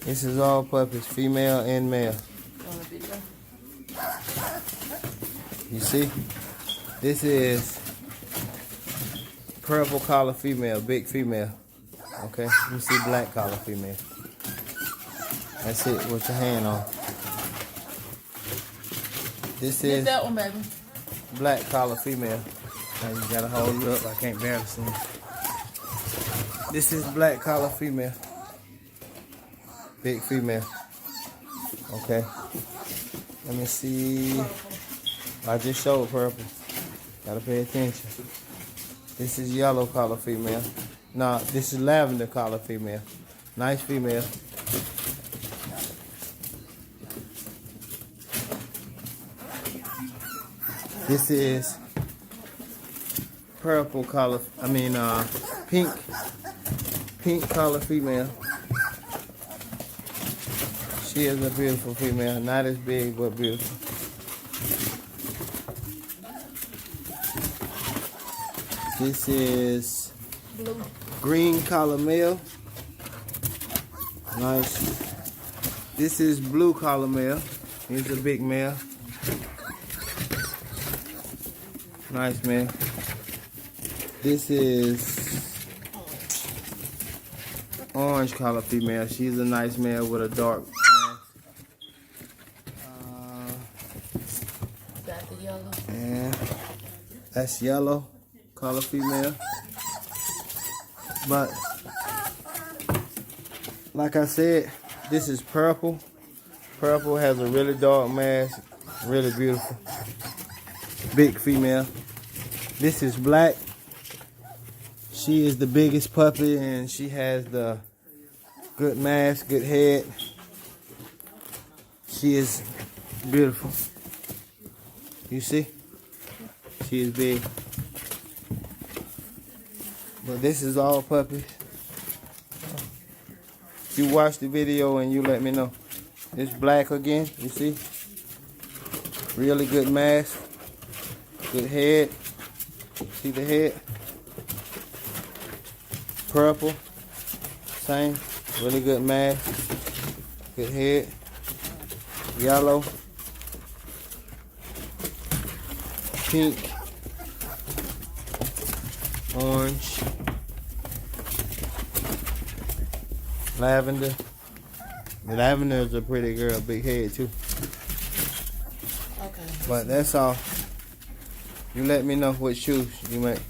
This is all puppies, female and male. You see? This is purple collar female, big female. Okay, you see black collar female. That's it with your hand on. This is that one, baby. Black collar female. Now you gotta hold it up. I can't barely see it. This is black collar female. Big female. Okay. Let me see. I just showed purple. Gotta pay attention. This is yellow collar female. Nah, this is lavender collar female. Nice female. This is purple collar, pink collar female. She is a beautiful female, not as big, but beautiful. This is Blue. Green collar male. Nice. This is blue collar male. He's a big male. Nice, man. This is orange collar female. She's a nice male with a dark mask. Got the yellow. And that's yellow collar female. But like I said, this is purple. Purple has a really dark mask. Really beautiful. Big female. This is black. She is the biggest puppy and she has the good mask, good head. She is beautiful. You see? She is big. But this is all puppies. You watch the video and you let me know. It's black again, you see? Really good mask. Good head. See the head? Purple. Same. Really good mask. Good head. Yellow. Pink. Orange. Lavender. The lavender is a pretty girl. Big head too. Okay. But that's all. You let me know what shoes you make.